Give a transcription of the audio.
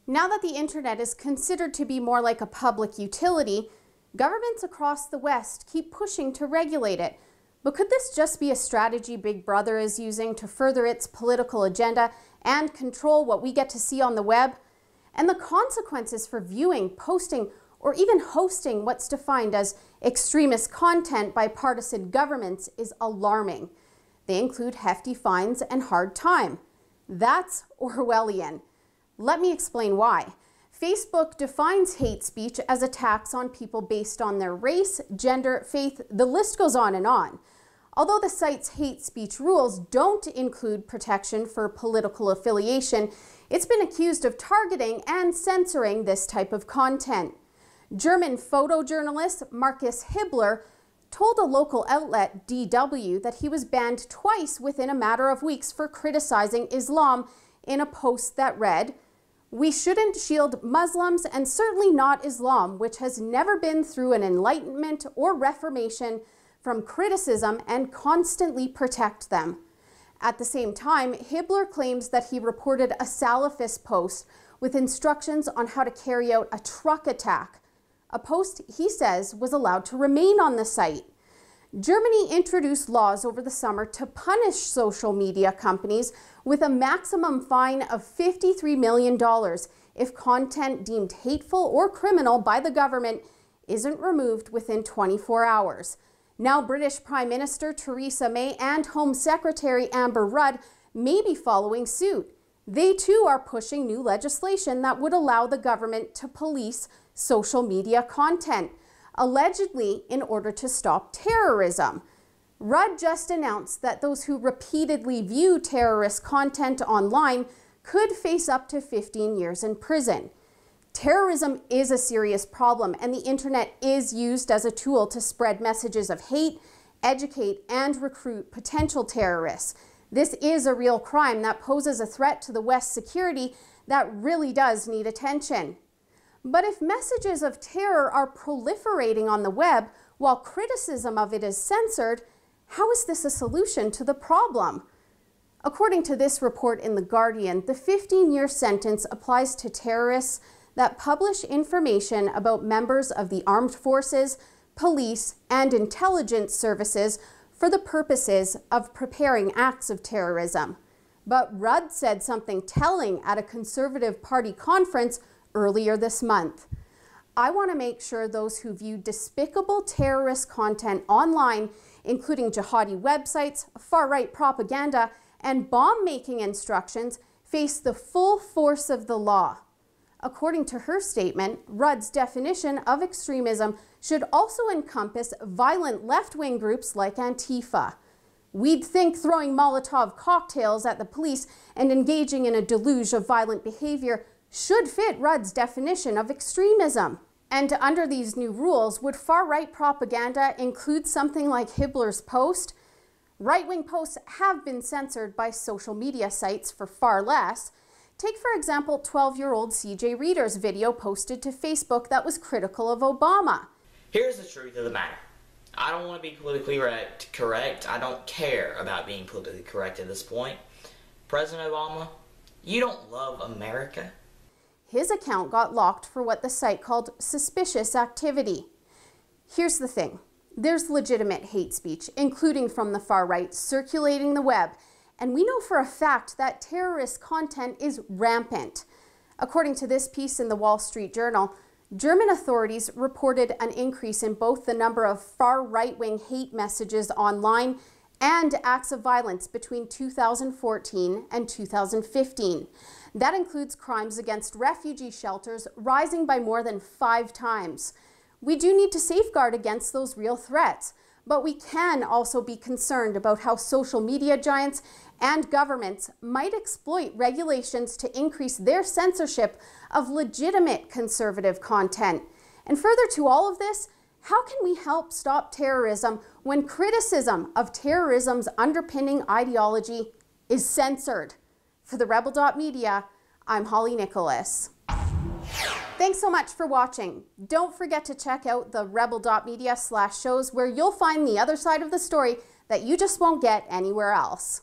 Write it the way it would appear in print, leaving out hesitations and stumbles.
Now that the internet is considered to be more like a public utility, governments across the West keep pushing to regulate it. But could this just be a strategy Big Brother is using to further its political agenda and control what we get to see on the web? And the consequences for viewing, posting, or even hosting what's defined as extremist content by partisan governments is alarming. They include hefty fines and hard time. That's Orwellian. Let me explain why. Facebook defines hate speech as attacks on people based on their race, gender, faith, the list goes on and on. Although the site's hate speech rules don't include protection for political affiliation, it's been accused of targeting and censoring this type of content. German photojournalist Markus Hibbler told a local outlet, DW, that he was banned twice within a matter of weeks for criticizing Islam in a post that read, "We shouldn't shield Muslims and certainly not Islam, which has never been through an enlightenment or reformation, from criticism and constantly protect them." At the same time, Hibbler claims that he reported a Salafist post with instructions on how to carry out a truck attack. A post he says was allowed to remain on the site. Germany introduced laws over the summer to punish social media companies with a maximum fine of $53 million if content deemed hateful or criminal by the government isn't removed within 24 hours. Now British Prime Minister Theresa May and Home Secretary Amber Rudd may be following suit. They too are pushing new legislation that would allow the government to police social media content, allegedly in order to stop terrorism. Rudd just announced that those who repeatedly view terrorist content online could face up to 15 years in prison. Terrorism is a serious problem, and the internet is used as a tool to spread messages of hate, educate, and recruit potential terrorists. This is a real crime that poses a threat to the West's security that really does need attention. But if messages of terror are proliferating on the web while criticism of it is censored, how is this a solution to the problem? According to this report in The Guardian, the 15-year sentence applies to terrorists that publish information about members of the armed forces, police, and intelligence services for the purposes of preparing acts of terrorism. But Rudd said something telling at a Conservative Party conference earlier this month. "I want to make sure those who view despicable terrorist content online, including jihadi websites, far-right propaganda, and bomb-making instructions, face the full force of the law." According to her statement, Rudd's definition of extremism should also encompass violent left-wing groups like Antifa. "We'd think throwing Molotov cocktails at the police and engaging in a deluge of violent behavior should fit Rudd's definition of extremism." And under these new rules, would far-right propaganda include something like Hibbler's post? Right-wing posts have been censored by social media sites for far less. Take, for example, 12-year-old CJ Reader's video posted to Facebook that was critical of Obama. Here's the truth of the matter. I don't want to be politically correct. I don't care about being politically correct at this point. President Obama, you don't love America. His account got locked for what the site called suspicious activity. Here's the thing. There's legitimate hate speech, including from the far right, circulating the web. And we know for a fact that terrorist content is rampant. According to this piece in the Wall Street Journal, German authorities reported an increase in both the number of far right-wing hate messages online and acts of violence between 2014 and 2015. That includes crimes against refugee shelters rising by more than 5 times. We do need to safeguard against those real threats, but we can also be concerned about how social media giants and governments might exploit regulations to increase their censorship of legitimate conservative content. And further to all of this, how can we help stop terrorism when criticism of terrorism's underpinning ideology is censored? For the Rebel.media, I'm Holly Nicholas. Thanks so much for watching. Don't forget to check out the Rebel.media/shows where you'll find the other side of the story that you just won't get anywhere else.